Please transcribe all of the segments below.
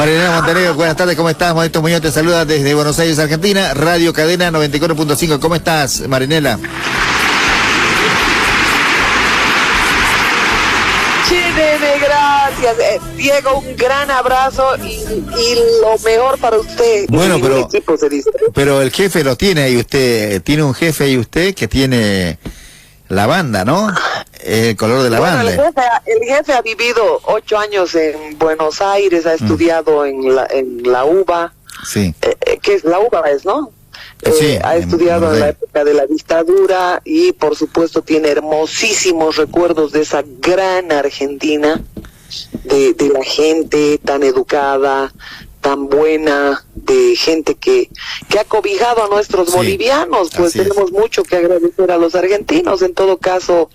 Marinela Montenegro, buenas tardes, ¿cómo estás? Modesto Muñoz te saluda desde Buenos Aires, Argentina, Radio Cadena 94.5. ¿Cómo estás, Marinela? Nene, gracias. Diego, un gran abrazo y lo mejor para usted. Bueno, y pero, el equipo se dice. Pero el jefe lo tiene ahí usted, tiene un jefe ahí usted que tiene la banda, ¿no? El color de la banda. El jefe ha vivido 8 años en Buenos Aires, ha estudiado en la UBA, sí. Que es la UBA, ¿no? Sí, ha estudiado en la época de la dictadura y por supuesto tiene hermosísimos recuerdos de esa gran Argentina, de la gente tan educada, tan buena, de gente que ha cobijado a nuestros bolivianos, pues tenemos mucho que agradecer a los argentinos. En todo caso,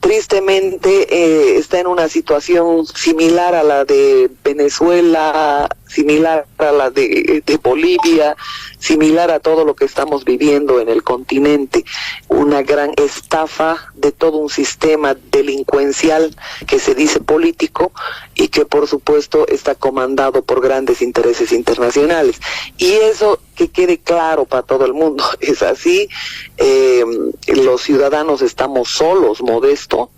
tristemente está en una situación similar a la de Venezuela, similar a la de Bolivia, similar a todo lo que estamos viviendo en el continente, una gran estafa de todo un sistema delincuencial que se dice político y que por supuesto está comandado por grandes intereses internacionales. Y eso que quede claro para todo el mundo, es así. Los ciudadanos estamos solos, Modesto.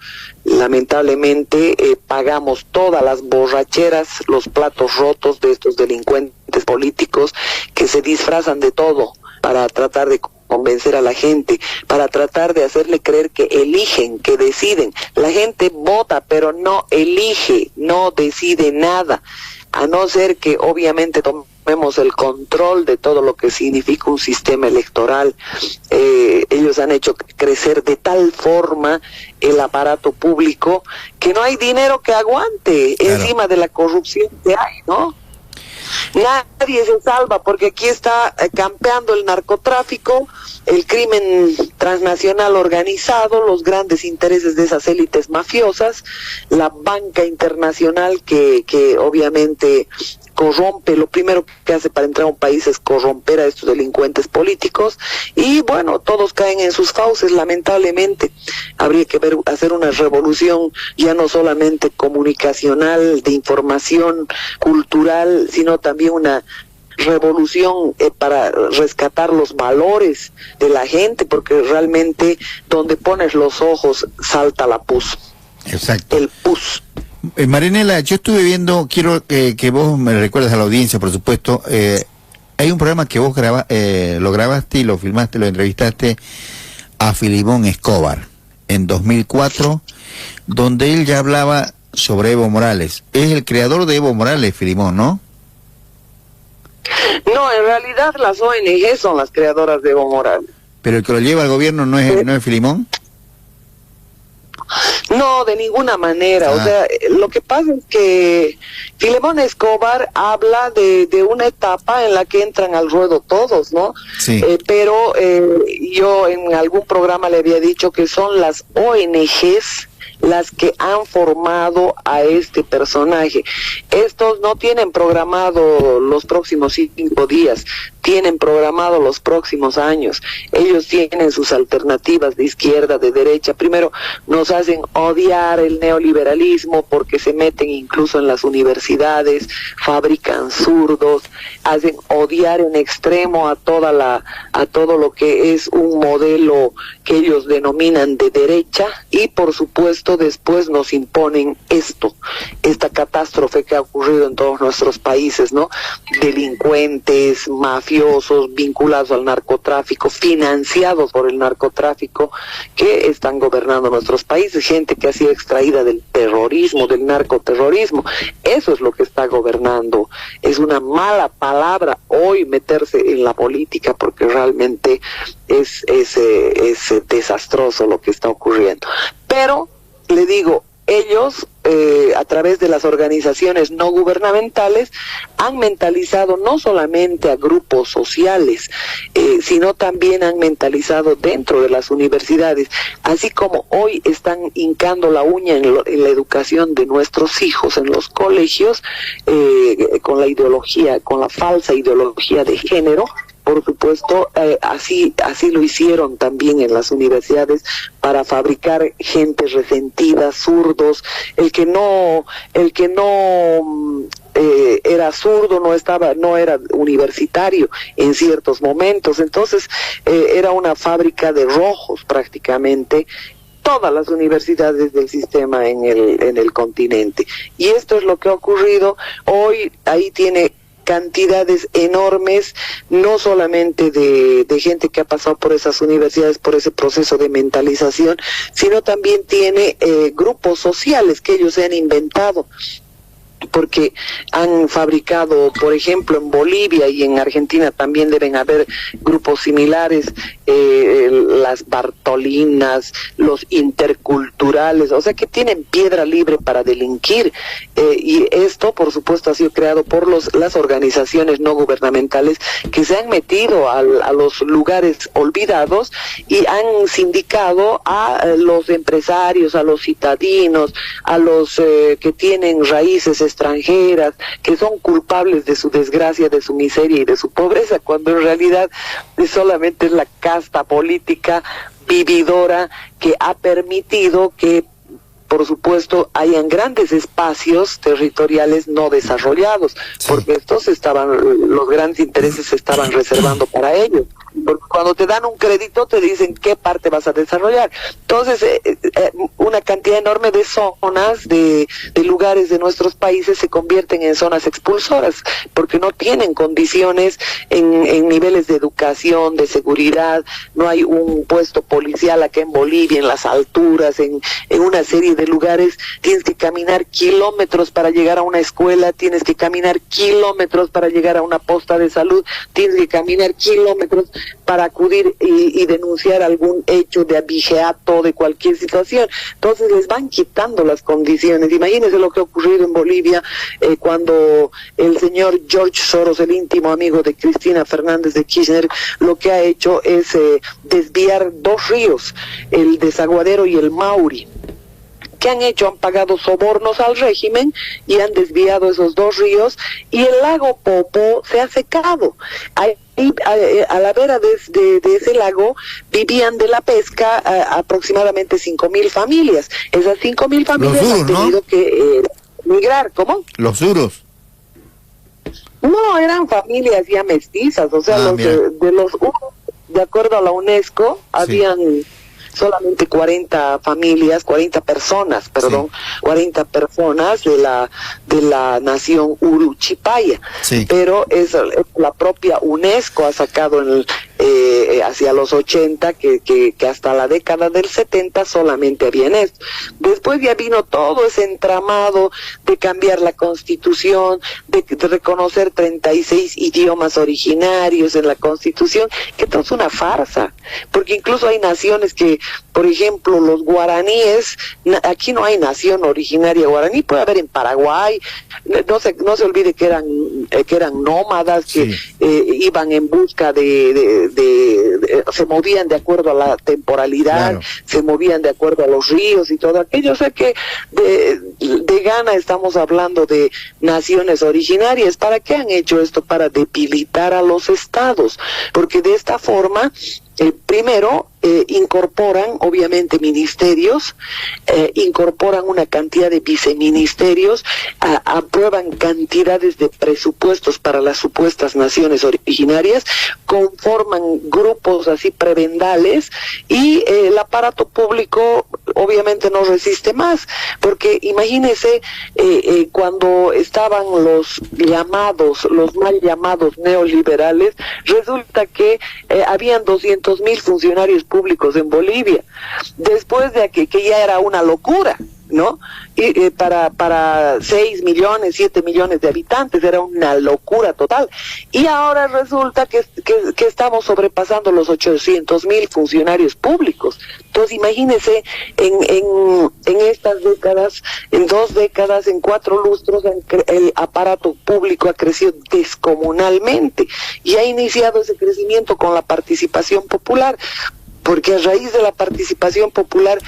Lamentablemente pagamos todas las borracheras, los platos rotos de estos delincuentes políticos que se disfrazan de todo para tratar de convencer a la gente, para tratar de hacerle creer que eligen, que deciden. La gente vota, pero no elige, no decide nada, a no ser que obviamente tomemos el control de todo lo que significa un sistema electoral. Ellos han hecho crecer de tal forma el aparato público que no hay dinero que aguante, claro, encima de la corrupción que hay, ¿no? Nadie se salva porque aquí está campeando el narcotráfico, el crimen transnacional organizado, los grandes intereses de esas élites mafiosas, la banca internacional que obviamente corrompe. Lo primero que hace para entrar a un país es corromper a estos delincuentes políticos y bueno, todos caen en sus fauces, lamentablemente. Habría que hacer una revolución ya no solamente comunicacional, de información, cultural, sino también una revolución para rescatar los valores de la gente, porque realmente donde pones los ojos salta la pus. Exacto. El pus. Marinela, yo estuve viendo, quiero que vos me recuerdes a la audiencia, por supuesto, hay un programa que vos lo grabaste y lo filmaste, lo entrevistaste a Filimón Escobar en 2004, donde él ya hablaba sobre Evo Morales. Es el creador de Evo Morales, Filimón, ¿no? No, en realidad las ONG son las creadoras de Evo Morales. ¿Pero el que lo lleva al gobierno no es Filimón? No, de ninguna manera. O sea, lo que pasa es que Filemón Escobar habla de una etapa en la que entran al ruedo todos, ¿no? Sí. Pero yo en algún programa le había dicho que son las ONGs las que han formado a este personaje. Estos no tienen programado los próximos 5 días, tienen programado los próximos años. Ellos tienen sus alternativas de izquierda, de derecha. Primero nos hacen odiar el neoliberalismo porque se meten incluso en las universidades, fabrican zurdos, hacen odiar en extremo a todo lo que es un modelo que ellos denominan de derecha, y por supuesto después nos imponen esta catástrofe que ha ocurrido en todos nuestros países, ¿no? Delincuentes, mafiosos, vinculados al narcotráfico, financiados por el narcotráfico, que están gobernando nuestros países, gente que ha sido extraída del terrorismo, del narcoterrorismo. Eso es lo que está gobernando. Es una mala palabra hoy meterse en la política porque realmente es desastroso lo que está ocurriendo. Pero le digo, ellos a través de las organizaciones no gubernamentales han mentalizado no solamente a grupos sociales, sino también han mentalizado dentro de las universidades, así como hoy están hincando la uña en la educación de nuestros hijos en los colegios, con la ideología, con la falsa ideología de género. Por supuesto, así lo hicieron también en las universidades para fabricar gente resentida, zurdos, el que no era zurdo, no era universitario en ciertos momentos, entonces era una fábrica de rojos prácticamente, todas las universidades del sistema en el continente. Y esto es lo que ha ocurrido. Hoy ahí tiene cantidades enormes, no solamente de gente que ha pasado por esas universidades, por ese proceso de mentalización, sino también tiene grupos sociales que ellos se han inventado, porque han fabricado, por ejemplo, en Bolivia y en Argentina también deben haber grupos similares, las Bartolinas, los interculturales, o sea que tienen piedra libre para delinquir, y esto por supuesto ha sido creado por las organizaciones no gubernamentales que se han metido a los lugares olvidados y han sindicado a los empresarios, a los citadinos, a los que tienen raíces extranjeras, que son culpables de su desgracia, de su miseria y de su pobreza, cuando en realidad solamente es la casta política vividora que ha permitido que, por supuesto, hayan grandes espacios territoriales no desarrollados, porque los grandes intereses se estaban reservando para ellos. Porque cuando te dan un crédito te dicen qué parte vas a desarrollar. Entonces, una cantidad enorme de zonas, de lugares de nuestros países se convierten en zonas expulsoras, porque no tienen condiciones en niveles de educación, de seguridad, no hay un puesto policial acá en Bolivia, en las alturas, en una serie de lugares, tienes que caminar kilómetros para llegar a una escuela, tienes que caminar kilómetros para llegar a una posta de salud, tienes que caminar kilómetros para acudir y denunciar algún hecho de abigeato, de cualquier situación. Entonces les van quitando las condiciones. Imagínense lo que ha ocurrido en Bolivia cuando el señor George Soros, el íntimo amigo de Cristina Fernández de Kirchner, lo que ha hecho es desviar dos ríos, el Desaguadero y el Mauri. ¿Qué han hecho? Han pagado sobornos al régimen y han desviado esos dos ríos, y el lago Popo se ha secado. A la vera de ese lago vivían de la pesca aproximadamente 5.000 familias. Esas 5.000 familias han tenido que migrar. ¿Cómo? Los suros. No, eran familias ya mestizas, o sea, de acuerdo a la UNESCO, habían solamente 40 personas, perdón, sí. 40 personas de la nación Uruchipaya, sí. Pero es la propia UNESCO ha sacado hacia los 80 que hasta la década del 70 solamente habían esto. Después ya vino todo ese entramado de cambiar la Constitución, de reconocer 36 idiomas originarios en la Constitución, que todo es una farsa, porque incluso hay naciones que, por ejemplo, los guaraníes, aquí no hay nación originaria guaraní, puede haber en Paraguay, no se olvide que eran nómadas, que sí. Iban en busca se movían de acuerdo a la temporalidad, claro. Se movían de acuerdo a los ríos y todo aquello. O sea que de Ghana estamos hablando de naciones originarias. ¿Para qué han hecho esto? Para debilitar a los estados, porque de esta forma primero incorporan obviamente ministerios, incorporan una cantidad de viceministerios, aprueban cantidades de presupuestos para las supuestas naciones originarias, conforman grupos así prebendales, y el aparato público obviamente no resiste más, porque imagínese cuando estaban los mal llamados neoliberales, resulta que habían 200.000 funcionarios públicos en Bolivia, después de que ya era una locura, ¿no? Y para 6 millones, 7 millones de habitantes era una locura total, y ahora resulta que estamos sobrepasando los 800.000 funcionarios públicos. Entonces imagínense, en estas décadas, en 2 décadas, en 4 lustros, el aparato público ha crecido descomunalmente, y ha iniciado ese crecimiento con la participación popular, porque a raíz de la participación popular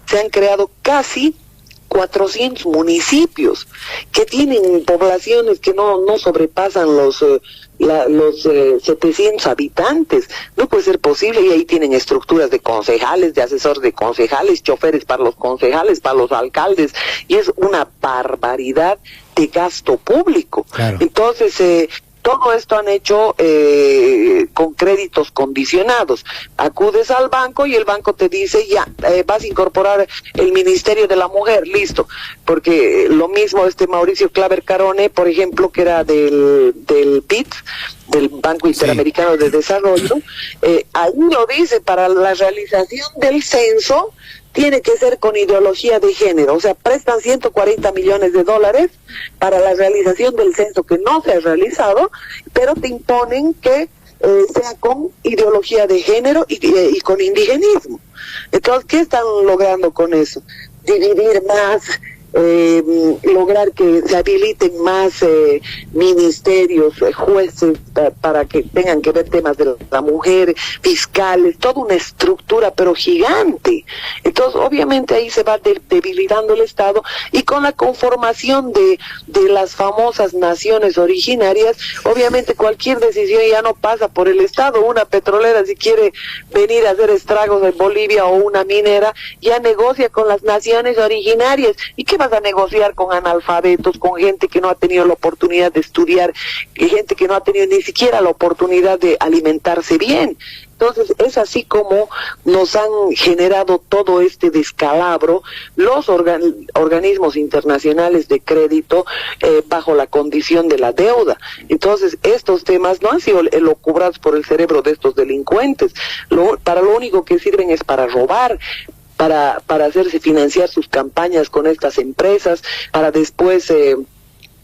se han creado casi 400 municipios que tienen poblaciones que no sobrepasan los 700 habitantes. No puede ser posible, y ahí tienen estructuras de concejales, de asesores de concejales, choferes para los concejales, para los alcaldes, y es una barbaridad de gasto público. Claro. Entonces, todo esto han hecho con créditos condicionados. Acudes al banco y el banco te dice, ya, vas a incorporar el Ministerio de la Mujer, listo. Porque lo mismo Mauricio Claver Carone, por ejemplo, que era del BID, del Banco Interamericano de Desarrollo, ahí lo dice, para la realización del censo tiene que ser con ideología de género, o sea, prestan 140 millones de dólares para la realización del censo que no se ha realizado, pero te imponen que sea con ideología de género y con indigenismo. Entonces, ¿qué están logrando con eso? Dividir más, lograr que se habiliten más ministerios, jueces, para que tengan que ver temas de la mujer, fiscales, toda una estructura pero gigante. Entonces obviamente ahí se va debilitando el Estado, y con la conformación de las famosas naciones originarias, obviamente cualquier decisión ya no pasa por el Estado. Una petrolera, si quiere venir a hacer estragos en Bolivia, o una minera, ya negocia con las naciones originarias. ¿Y qué vas a negociar con analfabetos, con gente que no ha tenido la oportunidad de estudiar, y gente que no ha tenido ni siquiera la oportunidad de alimentarse bien? Entonces es así como nos han generado todo este descalabro los organismos internacionales de crédito bajo la condición de la deuda. Entonces estos temas no han sido elucubrados por el cerebro de estos delincuentes. Para lo único que sirven es para robar, para hacerse financiar sus campañas con estas empresas, para después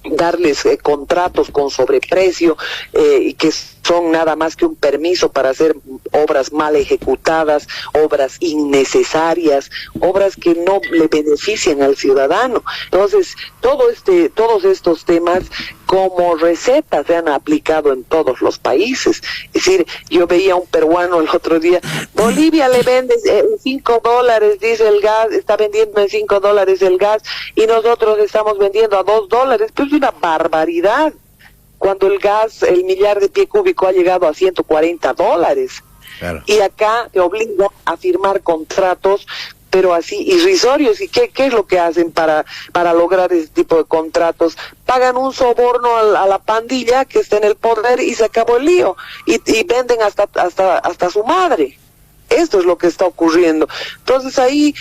darles contratos con sobreprecio, y que son nada más que un permiso para hacer obras mal ejecutadas, obras innecesarias, obras que no le benefician al ciudadano. Entonces, todos estos temas como receta se han aplicado en todos los países. Es decir, yo veía a un peruano el otro día, Bolivia le vende $5, dice el gas, está vendiendo en $5 el gas, y nosotros estamos vendiendo a $2. Pues es una barbaridad, cuando el gas, el millar de pie cúbico, ha llegado a $140. Claro. Y acá te obligan a firmar contratos, pero así irrisorios. ¿Y qué es lo que hacen para lograr ese tipo de contratos? Pagan un soborno a la pandilla que está en el poder, y se acabó el lío, y venden hasta su madre. Esto es lo que está ocurriendo. Entonces ahí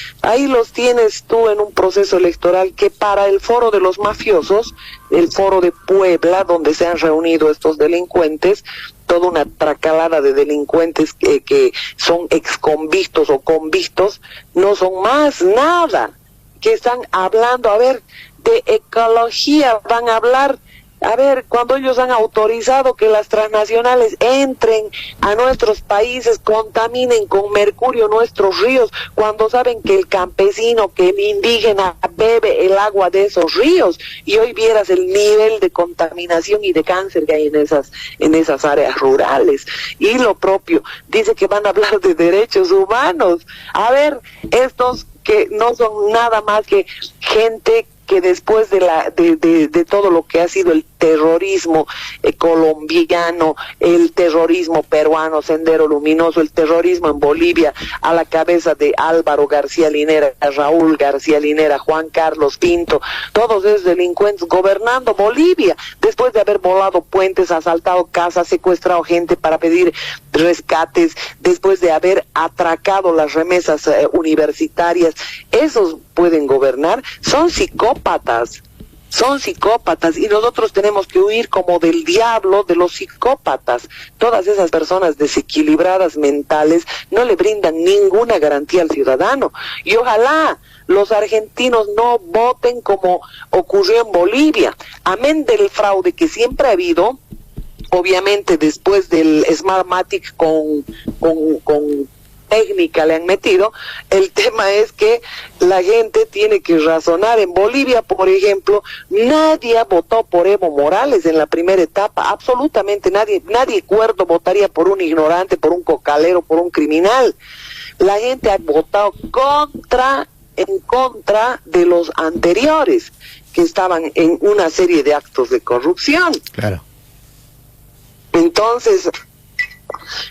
los tienes tú en un proceso electoral que, para el foro de los mafiosos, el foro de Puebla, donde se han reunido estos delincuentes, toda una tracalada de delincuentes que son exconvictos o convictos, no son más nada, que están hablando, a ver, de ecología, van a hablar. A ver, cuando ellos han autorizado que las transnacionales entren a nuestros países, contaminen con mercurio nuestros ríos, cuando saben que el campesino, que el indígena bebe el agua de esos ríos, y hoy vieras el nivel de contaminación y de cáncer que hay en esas áreas rurales. Y lo propio, dice que van a hablar de derechos humanos. A ver, estos que no son nada más que gente que después de todo lo que ha sido el terrorismo colombiano, el terrorismo peruano, Sendero Luminoso, el terrorismo en Bolivia, a la cabeza de Álvaro García Linera, Raúl García Linera, Juan Carlos Pinto, todos esos delincuentes gobernando Bolivia, después de haber volado puentes, asaltado casas, secuestrado gente para pedir rescates, después de haber atracado las remesas universitarias. Esos pueden gobernar. Son psicópatas, y nosotros tenemos que huir como del diablo de los psicópatas. Todas esas personas desequilibradas mentales no le brindan ninguna garantía al ciudadano, y ojalá los argentinos no voten como ocurrió en Bolivia, amén del fraude que siempre ha habido. Obviamente después del Smartmatic con técnica le han metido. El tema es que la gente tiene que razonar. En Bolivia, por ejemplo, nadie votó por Evo Morales en la primera etapa, absolutamente nadie cuerdo votaría por un ignorante, por un cocalero, por un criminal. La gente ha votado contra en contra de los anteriores, que estaban en una serie de actos de corrupción. Claro. Entonces,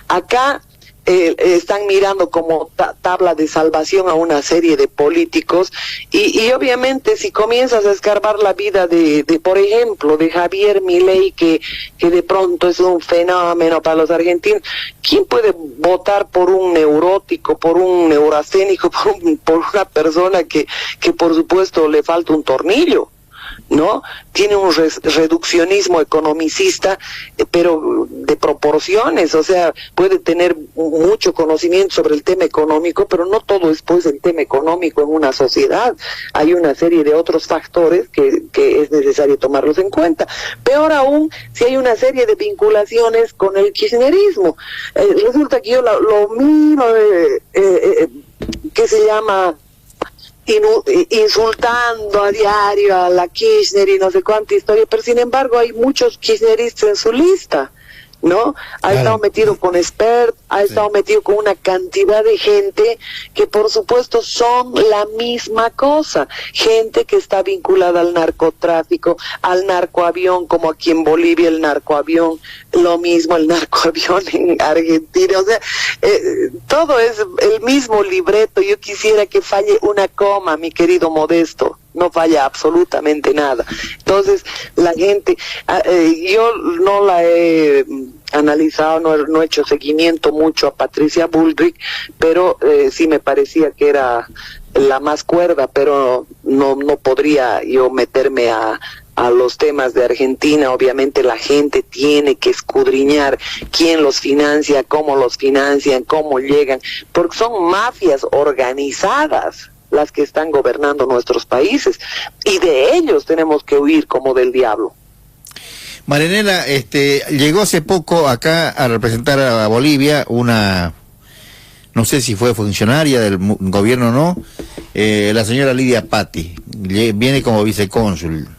acá están mirando como tabla de salvación a una serie de políticos y obviamente si comienzas a escarbar la vida de por ejemplo, de Javier Milei, que de pronto es un fenómeno para los argentinos, ¿quién puede votar por un neurótico, por un neurasténico, por una persona que por supuesto le falta un tornillo? ¿No? Tiene un reduccionismo economicista, pero de proporciones, o sea, puede tener mucho conocimiento sobre el tema económico, pero no todo es pues el tema económico en una sociedad. Hay una serie de otros factores que es necesario tomarlos en cuenta. Peor aún, si hay una serie de vinculaciones con el kirchnerismo. Resulta que yo lo mismo, que se llama insultando a diario a la Kirchner y no sé cuánta historia, pero sin embargo hay muchos kirchneristas en su lista, ¿no? Ha estado metido con Expert, ha estado metido con una cantidad de gente que por supuesto son la misma cosa, gente que está vinculada al narcotráfico, al narcoavión, como aquí en Bolivia el narcoavión, lo mismo el narcoavión en Argentina, o sea, todo es el mismo libreto. Yo quisiera que falle una coma, mi querido Modesto, no falla absolutamente nada. Entonces, la gente, yo no la he analizado, no he hecho seguimiento mucho a Patricia Bullrich, pero sí me parecía que era la más cuerda, pero no podría yo meterme a los temas de Argentina. Obviamente la gente tiene que escudriñar quién los financia, cómo los financian, cómo llegan, porque son mafias organizadas las que están gobernando nuestros países, y de ellos tenemos que huir como del diablo. Marianela, llegó hace poco acá a representar a Bolivia una, no sé si fue funcionaria del gobierno o no, la señora Lidia Patti, viene como vicecónsul,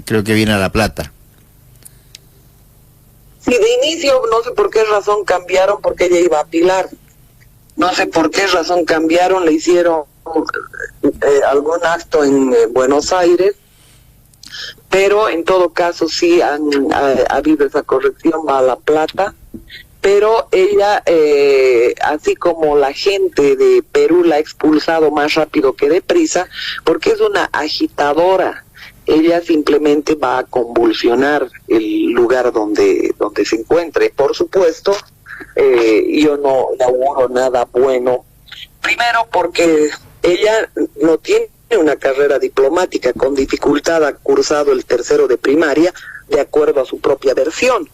creo que viene a La Plata. Sí, de inicio no sé por qué razón cambiaron, porque ella iba a Pilar, no sé por qué razón cambiaron, le hicieron algún acto en Buenos Aires, pero en todo caso sí ha habido esa corrección, va a La Plata, pero ella, así como la gente de Perú la ha expulsado más rápido que deprisa, porque es una agitadora, ella simplemente va a convulsionar el lugar donde se encuentre. Por supuesto, yo no le auguro nada bueno, primero porque ella no tiene una carrera diplomática, con dificultad ha cursado el tercero de primaria, de acuerdo a su propia versión.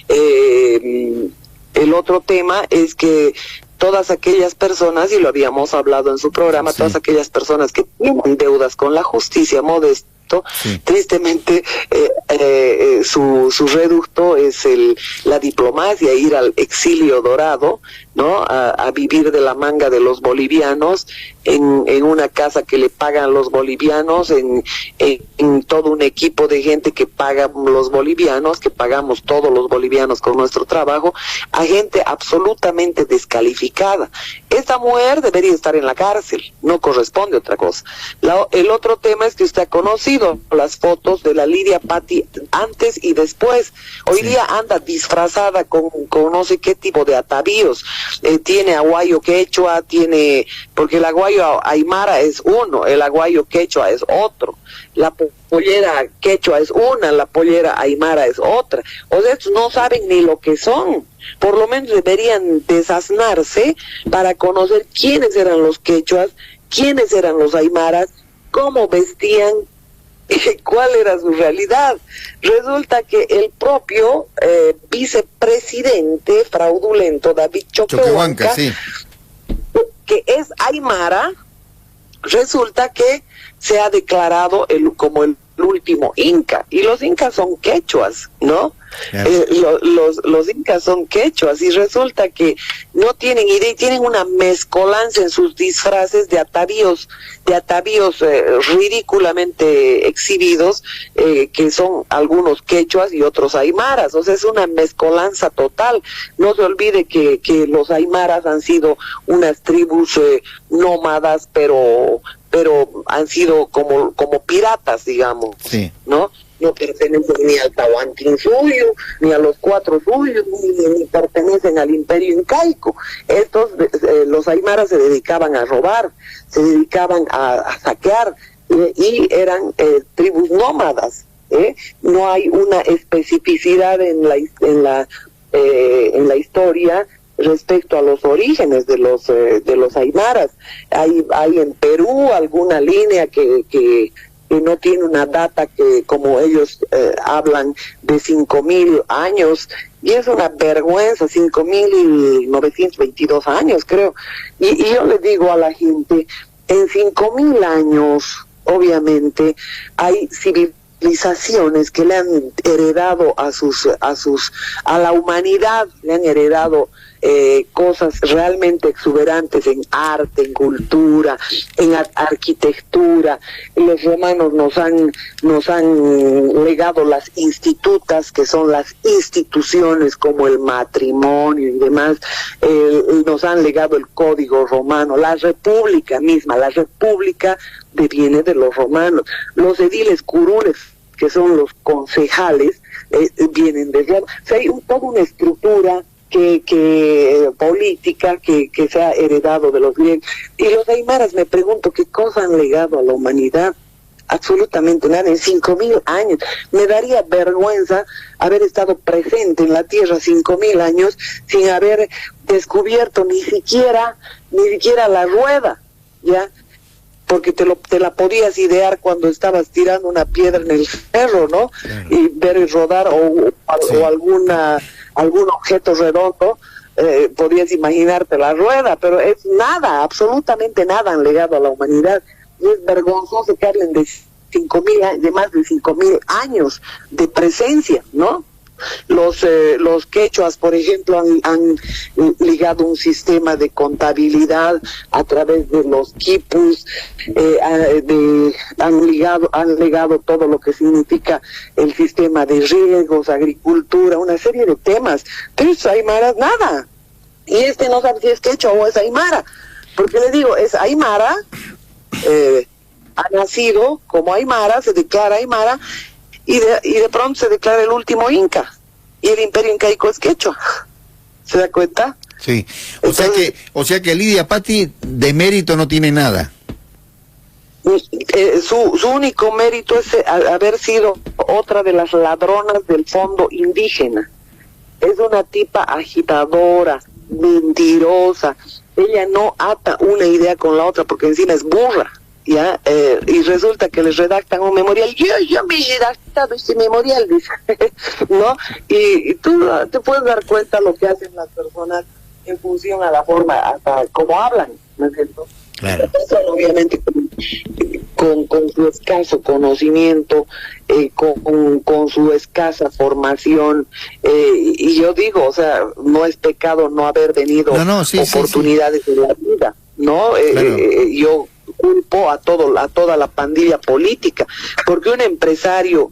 El otro tema es que todas aquellas personas, y lo habíamos hablado en su programa, todas aquellas personas que tienen deudas con la justicia, Modesto, tristemente su reducto es la diplomacia, ir al exilio dorado, ¿no? A vivir de la manga de los bolivianos, en una casa que le pagan los bolivianos, en todo un equipo de gente que pagan los bolivianos, que pagamos todos los bolivianos con nuestro trabajo, a gente absolutamente descalificada. Esta mujer debería estar en la cárcel, no corresponde otra cosa. El otro tema es que usted ha conocido las fotos de la Lidia Patti antes y después. Hoy día anda disfrazada con no sé qué tipo de atavíos. Tiene aguayo quechua, porque el aguayo aymara es uno, el aguayo quechua es otro, la pollera quechua es una, la pollera aymara es otra. O sea, estos no saben ni lo que son. Por lo menos deberían desaznarse para conocer quiénes eran los quechuas, quiénes eran los aymaras, cómo vestían, cuál era su realidad. Resulta que el propio vicepresidente fraudulento David Choquehuanca, que es aymara, resulta que se ha declarado como el último inca, y los incas son quechuas, ¿no? Los incas son quechuas, y resulta que no tienen idea, y tienen una mezcolanza en sus disfraces de atavíos ridículamente exhibidos, que son algunos quechuas y otros aymaras. O sea, es una mezcolanza total. No se olvide que los aymaras han sido unas tribus nómadas, pero pero han sido como piratas, digamos, sí. ¿no? No pertenecen ni al Tahuantinsuyo, ni a los Cuatro Suyos, ni pertenecen al Imperio Incaico. Estos, los aymaras se dedicaban a robar, se dedicaban a saquear, y eran tribus nómadas. No hay una especificidad en la historia respecto a los orígenes de los aymaras. Hay en Perú alguna línea que no tiene una data que, como ellos hablan, de 5.000 años, y es una vergüenza, 5.922 años, creo. Y yo le digo a la gente, en 5.000 años, obviamente, hay civilizaciones que le han heredado a la humanidad, le han heredado cosas realmente exuberantes en arte, en cultura, en arquitectura. Los romanos nos han legado las institutas, que son las instituciones como el matrimonio y demás. Nos han legado el código romano, la república misma. La república deviene de los romanos. Los ediles curules, que son los concejales, vienen de Roma. O sea, hay toda una estructura política que se ha heredado de los griegos. Y los aymaras, me pregunto, ¿qué cosa han legado a la humanidad? Absolutamente nada. En 5.000 años. Me daría vergüenza haber estado presente en la tierra 5.000 años sin haber descubierto ni siquiera la rueda, ¿ya? Porque te la podías idear cuando estabas tirando una piedra en el cerro, ¿no? Claro. Y ver rodar o algún objeto redondo, podías imaginarte la rueda, pero es nada, absolutamente nada han legado a la humanidad. Y es vergonzoso que hablen de más de 5.000 años de presencia, ¿no? Los quechuas, por ejemplo, han ligado un sistema de contabilidad a través de los quipus, han legado todo lo que significa el sistema de riegos, agricultura, una serie de temas. Pero es aymaras nada. Y no sabe si es quechua o es aymara, porque le digo, es aymara, ha nacido como aymara, se declara aymara, y de pronto se declara el último inca, y el imperio incaico es quechua. ¿Se da cuenta? Sí. O sea que Lidia Patti de mérito no tiene nada. Su único mérito es haber sido otra de las ladronas del fondo indígena. Es una tipa agitadora, mentirosa. Ella no ata una idea con la otra porque encima es burra. ¿Ya? Y resulta que les redactan un memorial. Yo me he redactado este memorial, dice, ¿no? Y tú te puedes dar cuenta lo que hacen las personas en función a la forma, hasta cómo hablan, ¿no es cierto? Claro. Obviamente con su escaso conocimiento, con su escasa formación, y yo digo, o sea, no es pecado no haber tenido oportunidades en la vida, ¿no? Claro. Yo culpo a toda la pandilla política, porque un empresario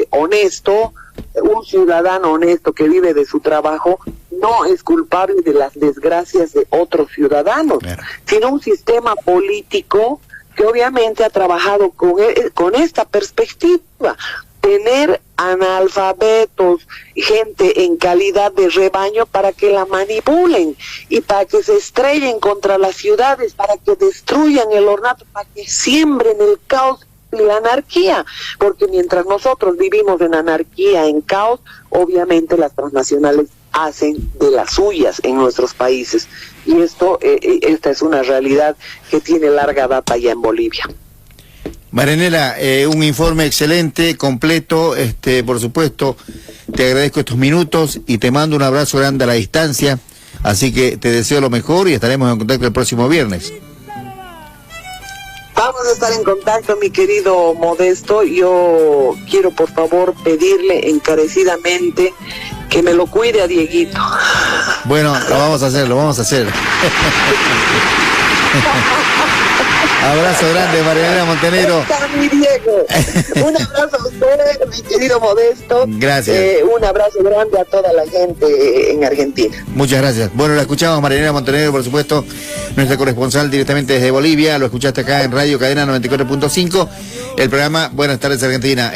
honesto, un ciudadano honesto que vive de su trabajo, no es culpable de las desgracias de otros ciudadanos, claro, sino un sistema político que obviamente ha trabajado con esta perspectiva. Tener analfabetos, gente en calidad de rebaño para que la manipulen y para que se estrellen contra las ciudades, para que destruyan el ornato, para que siembren el caos y la anarquía, porque mientras nosotros vivimos en anarquía, en caos, obviamente las transnacionales hacen de las suyas en nuestros países, y esta es una realidad que tiene larga data ya en Bolivia. Marianela, un informe excelente, completo, por supuesto, te agradezco estos minutos y te mando un abrazo grande a la distancia, así que te deseo lo mejor y estaremos en contacto el próximo viernes. Vamos a estar en contacto, mi querido Modesto. Yo quiero, por favor, pedirle encarecidamente que me lo cuide a Dieguito. Bueno, lo vamos a hacer. Abrazo grande, Marianela Montenegro. Está mi Diego. Un abrazo a usted, mi querido Modesto. Gracias. Un abrazo grande a toda la gente en Argentina. Muchas gracias. Bueno, la escuchamos, Marianela Montenegro, por supuesto, nuestra corresponsal directamente desde Bolivia. Lo escuchaste acá en Radio Cadena 94.5. El programa Buenas tardes, Argentina.